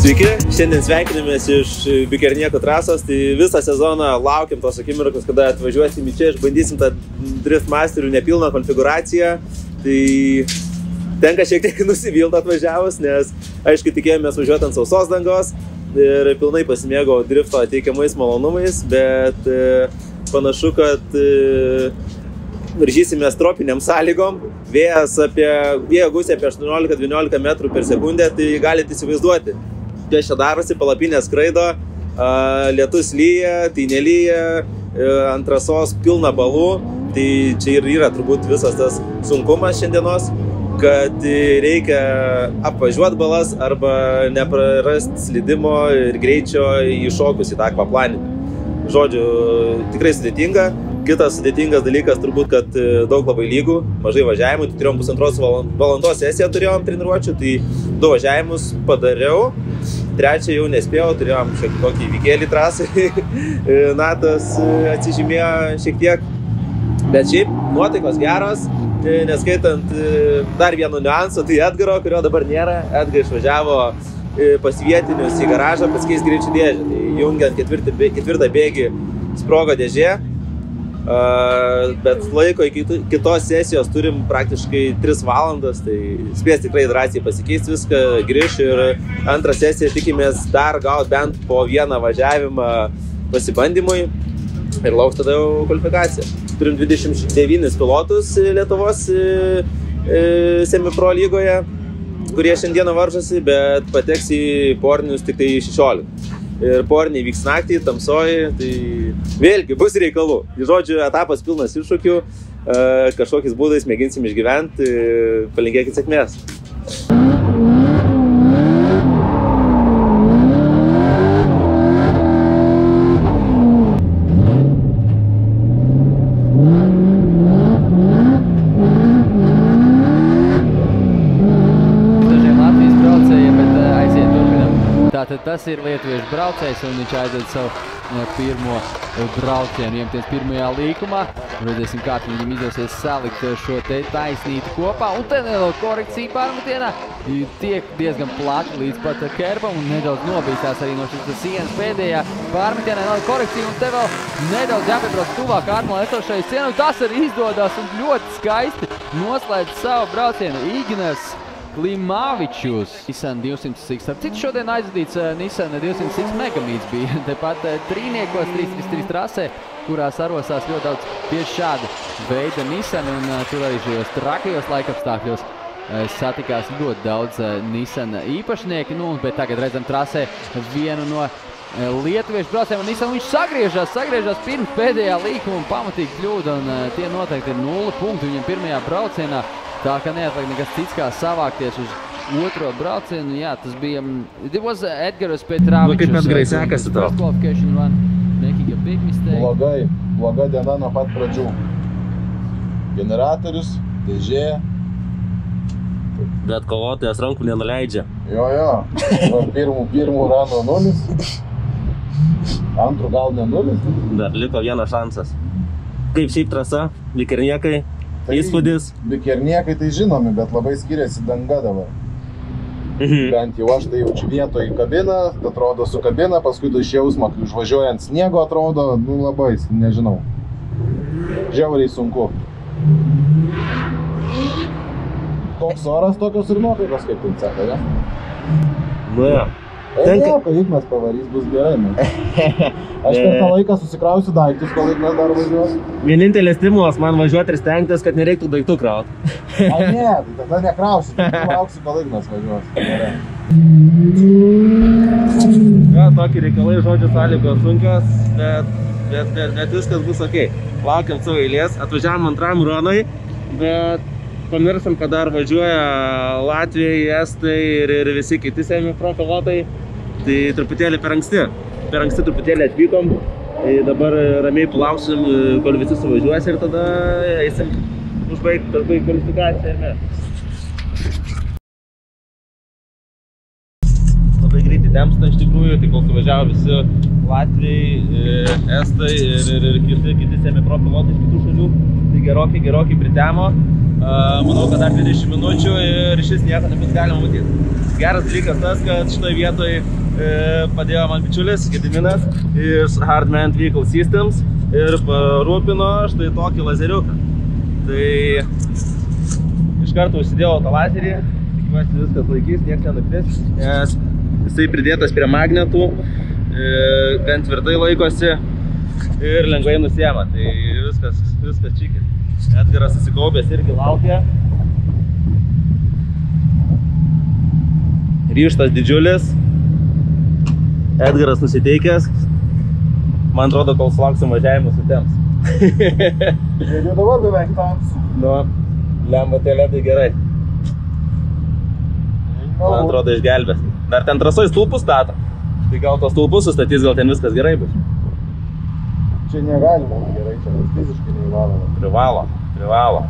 Sveiki, šiandien sveikinamės iš Bikernieko trasos, tai visą sezoną laukiam tos akimirkos, kada atvažiuosim į čia, išbandysim tą Drift Masterių nepilną konfiguraciją, tai tenka šiek tiek nusivilti atvažiavus, nes aišku tikėjomės važiuoti ant sausos dangos ir pilnai pasimėgo drifto teikiamais malonumais, bet panašu, kad varžysimės tropiniam sąlygom, vėjo gūsiai apie 18-12 metrų per sekundę, tai galite įsivaizduoti. Čia čia darosi, palapinė skraido, lietus lyja, tai nelyja, ant trasos pilna balų, tai čia ir yra turbūt visas tas sunkumas šiandienos, kad reikia apvažiuoti balas arba neprarasti slydimo ir greičio įšokus į tą akvaplanį. Žodžiu, tikrai sudėtinga. Kitas sudėtingas dalykas turbūt, kad daug labai lygų, mažai važiavimų, tai turėjom 1,5 valandos sesiją turėjom treniruočių, tai 2 važiavimus padariau, 3 jau nespėjau, turėjom šiek tokį įvykėlį trasai, Natas atsižymėjo šiek tiek, bet šiaip nuotaikos geros, neskaitant dar vieno niuanso, tai Edgaro, kurio dabar nėra, Edgar išvažiavo pas vietinius į garažą pasikeis greičių dėžę, tai jungiant ketvirtą bėgį sprogo dėžė. Bet laiko iki kitos sesijos turim praktiškai 3 valandas, tai spės tikrai drąsiai pasikeisti viską, grįš ir antrą sesiją tikimės dar gauti bent po vieną važiavimą pasibandymui ir lauks tada jau kvalifikacija. Turim 29 pilotus Lietuvos semipro lygoje, kurie šiandieną varžosi, bet pateks į porinius tik tai 16. Ir poriniai vyks naktį, tamsoji, tai vėlgi bus reikalų. Žodžiu, etapas pilnas iššūkių, kažkokiais būdais mėginsim išgyventi, palinkėkit sėkmės. Tātad tas ir lietuviešu braucējs un viņš aiziet savu pirmo braucienu, iemeties pirmajā līkumā. Redzēsim, kā viņam izdosies salikt šo te taisnīti kopā. Un te neliela korekcija pārmetienā tiek diezgan plati līdz pat kerbam un nedaudz nobīstās arī no šīs sienas pēdējā pārmetienā. Neliela korekcija un te vēl nedaudz jāpiebrauc tuvāk ārmalā esošai sienai. Tas arī izdodas un ļoti skaisti noslēdz savu braucienu Ignars Klimavičus. Nissan 206. Starp citu šodien aizvadīts Nissan 206 Megamīts bija tepat trīniekos 333 trasē, kurās arosās ļoti daudz tieši šāda veida Nissan un tur arī šajos trakajos laikapstākļos satikās ļoti daudz Nissan īpašnieki. Nu, bet tagad redzam trasē vienu no lietuviešu braucējiem un Nissan. Viņš sagriežās pirms pēdējā līkuma un pamatīgi kļūda un tie noteikti ir 0 punkti viņam pirmajā braucienā. Tā kā neatliek nekas cits kā savākties uz otro braucienu. Jā, tas bija... It was Edgaras Petravičus. Kaip Edgarai sekasi to? Qualification run, making a big mistake. Bloga diena nuo pat pradžių. Generatorius, dėžė. Bet kovotojas rankų nenuleidžia. Jo. Pirmų rano 0. Antrų gal ne 0. Dar liko vienas šansas. Kaip šiaip trasa, Bikerniekai? Įspūdis? Bikerniekai tai žinomi, bet labai skiriasi danga dabar. Bent jau aš tai jaučiu vietoj į kabiną, atrodo su kabina, paskui tai jausmą, kai užvažiuojant sniego atrodo, labai, nežinau. Žiauriai sunku. Toks oras, tokios ir nuotaikos, kaip tu seka, ne? Nu jo. Nieko, Ignas pavarys, bus gerai, ne? Aš per tą laiką susikrausiu daiktus, kol Ignas dar važiuos. Vienintelis stimulas man važiuoti ir stengtis, kad nereiktų daiktų krauti. Ai ne, tai tada nekrausiu, tai lauksiu, kol Ignas važiuos. Ja, tokie reikalai, žodžiu, sąlygos sunkios, bet viskas bus okei. Laukiam savo eilės, atvažiavam antram runui, bet pamiršam, kad dar važiuoja Latvijai, Estai ir visi kiti semipro pilotai, tai truputėlį per anksti truputėlį atvykom, dabar ramiai palauksim, kol visi suvažiuos ir tada eisim užbaigti kvalifikaciją ir mes. Labai greitai tempsta iš tikrųjų, tai kol suvažiavo visi Latvijai, Estai ir kiti semipro pilotai iš kitų šalių, tai gerokai pritemo. Manau, kad dar 20 minučių ir šis nieko nebus galima matyti. Geras dalykas tas, kad šitoje vietoje padėjo man bičiulis Gediminas iš Hardman Vehicle Systems ir parūpino štai tokį lazeriuką. Tai iš karto užsidėjau tą lazerį, tikiuosi viskas laikys, nieks nenukris, nes jisai pridėtas prie magnetų, gan tvirtai laikosi ir lengvai nusiema, tai viskas čiki. Edgaras susikaupęs irgi laukia. Ryžtas didžiulis. Edgaras nusiteikęs. Man atrodo, kol sulauksim važiavimų sutems. Jau dabar beveik tams. Nu, lemba tai gerai. Man atrodo, išgelbės. Dar ten trasoj stulpus stato. Tai gal tos stulpus sustatys, gal ten viskas gerai bus. Čia negalima gerai, čia fiziškai neįmanoma. Privalo.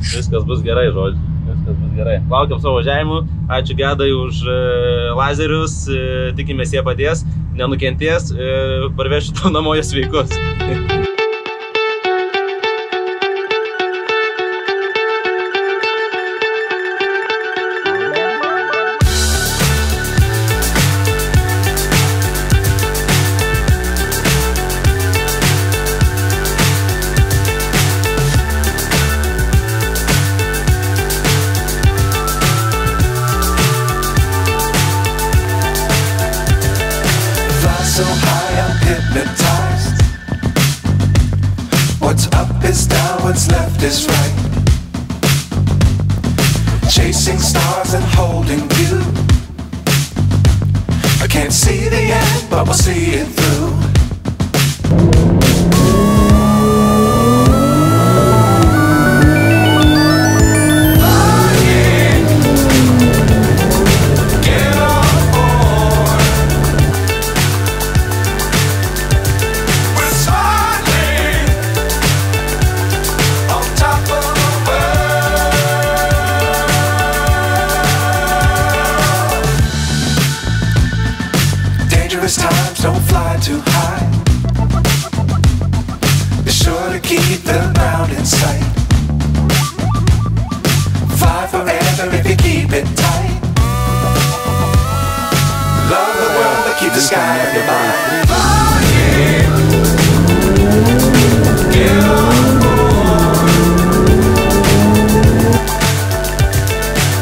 Viskas bus gerai, žodžiu. Viskas bus gerai. Laukiam savo važiavimų. Ačiū Gedai už lazerius. Tikimės jie padės, nenukentės. Parvešiu tau namo jie sveikus. So high I'm hypnotized. What's up is down, what's left is right. Chasing stars and holding you. I can't see the end, but we'll see it through. Times don't fly too high. Be sure to keep the ground in sight. Fly forever if you keep it tight. Love the world but keep the sky on your mind. Flying, get on board.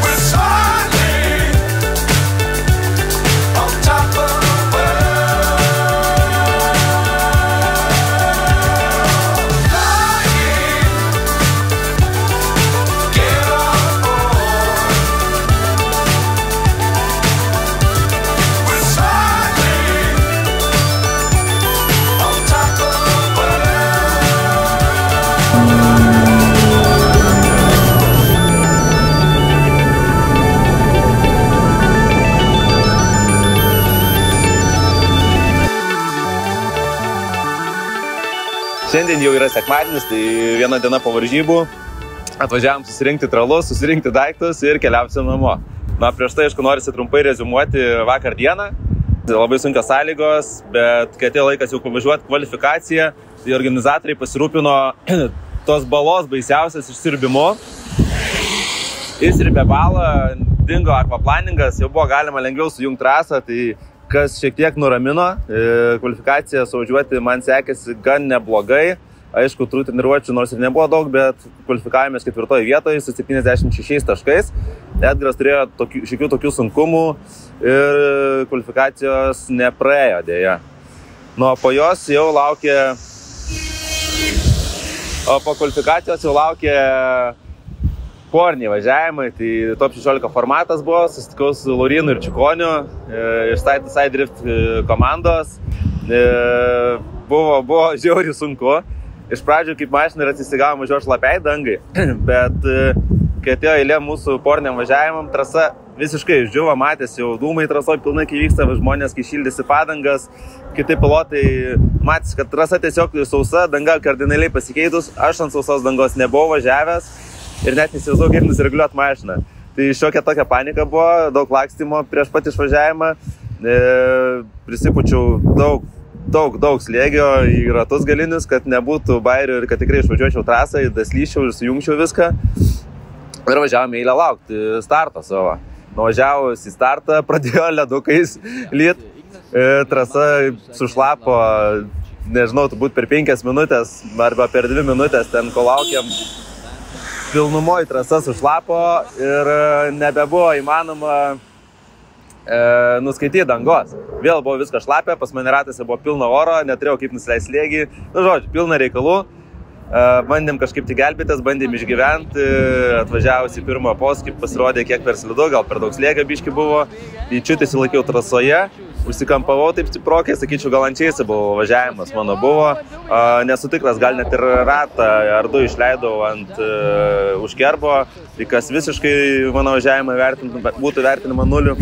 We're soaring on top of Šiandien jau yra sekmadienis, tai viena diena po varžybų. Atvažiavom susirinkti tralus, susirinkti daiktus ir keliausim namo. Na, prieš tai, aišku, norisi trumpai reziumuoti vakar dieną. Labai sunkios sąlygos, bet kai atėjo laikas jau važiuoti kvalifikaciją, tai organizatoriai pasirūpino tos balos baisiausias išsiurbimu. Išsirbė balą, dingo akvaplaningas, jau buvo galima lengviau sujungti trasą, tai kas šiek tiek nuramino. Kvalifikaciją suvažiuoti man sekėsi gan neblogai. Aišku, tų treniruočių nors ir nebuvo daug, bet kvalifikavomės 4 vietoje su 76 taškais. Edgaras turėjo šiokių tokių sunkumų ir kvalifikacijos nepraėjo dėja. Nu, po jos jau laukė... O po kvalifikacijos jau laukė porniai važiavimai, tai top 16 formatas buvo, susitikau su Laurinu ir Čikoniu iš Side Drift komandos. Buvo žiauriai sunku. Iš pradžių kaip mašina ir atsisigavo mažiau šlapiai dangai, bet kai atėjo eilė mūsų porniam važiavimam, trasa visiškai išdžiuvo, matėsi jau dūmai trasoj pilnai, kai vyksta žmonės, kai šildėsi padangas, kiti pilotai matėsi, kad trasa tiesiog sausa, danga kardinaliai pasikeitus, aš ant sausos dangos nebuvau važiavęs ir net nesivaizduoju, kaip nusireguliuoti mašiną. Tai šiokia tokia panika buvo, daug lakstymo prieš pat išvažiavimą, prisipučiau daug slėgio į ratus galinius, kad nebūtų bairių ir kad tikrai išvažiuočiau trasą, daslyščiau ir sujungčiau viską. Ir važiavome eilę laukti starto savo. nuvažiavus į startą, pradėjo ledukais lyt, trasa sušlapo, nežinau, turbūt per 5 minutės arba per 2 minutės ten, ko laukiam, pilnumoj trasa sušlapo ir nebebuvo įmanoma nuskaityti dangos. Vėl buvo viskas šlapia, pas mane ratose buvo pilna oro, neturėjau kaip nusileisti slėgį. Nu, žodžiu, pilna reikalų. Bandėm kažkaip tik gelbėtis, bandėm išgyventi. Atvažiavus į pirmą posūkį, pasirodė kiek per slidu, gal per daug slėgio biški buvo. Įčiutį sulaikiau trasoje, užsikampavau taip stiprokai, sakyčiau, gal ančiaisi buvo važiavimas mano buvo. Nesu tikras, gal net ir ratą ar du išleidau ant užkerbo, tai kas visiškai mano važiavimą būtų vertinama 0.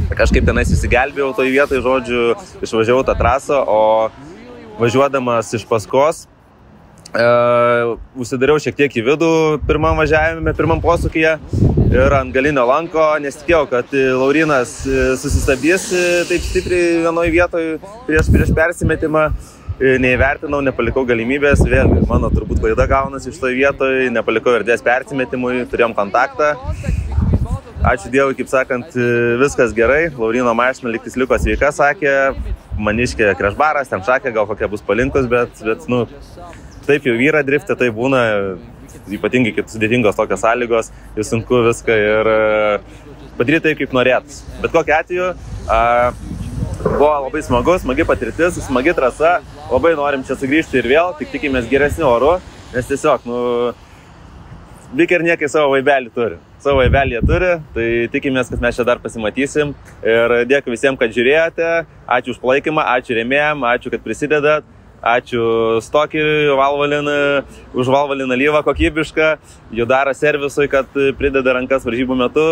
Kažkaip tenais įsigelbėjau toj vietoj, žodžiu, išvažiavau tą trasą, o važiuodamas iš paskos užsidariau šiek tiek į vidų pirmam važiavime, pirmam posūkyje ir ant galinio lanko. Nesitikėjau, kad Laurynas susistabdys taip stipriai vienoj vietoj prieš persimetimą. Neįvertinau, nepalikau galimybės, vėlgi mano turbūt klaida gaunasi iš toj vietoj, nepalikau erdvės persimetimui, turėjom kontaktą. Ačiū Dievui, kaip sakant, viskas gerai. Lauryno mašina lygtis liko sveika, sakė. Maniškė krešbaras, ten šakė, gal kokia bus palinkus, bet nu, taip jau yra driftė, tai būna, ypatingai kaip sudėtingos tokios sąlygos, jau sunku viską ir padaryti taip, kaip norėtus. Bet kokiu atveju buvo labai smagi patirtis, smagi trasa, labai norim čia sugrįžti ir vėl, tik tikimės geresnių orų, nes tiesiog, Bikerniekai savo vaibelį turi. Savo vaibelį jie turi, tai tikimės, kad mes čia dar pasimatysim. Ir dėkui visiems, kad žiūrėjote. Ačiū už palaikymą, ačiū rėmėjam, ačiū, kad prisidedat. Ačiū Stokeriui, už Valvaliną alyvą kokybišką. Jų daro servisui, kad prideda rankas varžybų metu,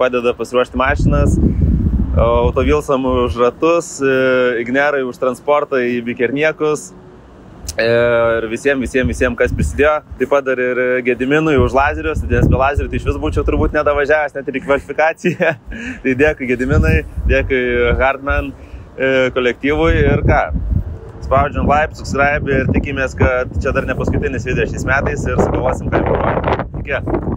padeda pasiruošti mašinas. Autovilsam už ratus, Ignerai už transportą į Bikerniekus. Ir visiems, kas prisidėjo, taip pat dar ir Gediminui už lazerius, nes be lazerių tai iš vis būčiau turbūt nedavažiavęs, net ir į kvalifikaciją. Tai dėkui Gediminai, dėkui Hardman kolektyvui ir ką, spaudžiam like, subscribe ir tikimės, kad čia dar ne paskutinis video šiais metais ir sugalvosim, ką jau parodyti. Iki.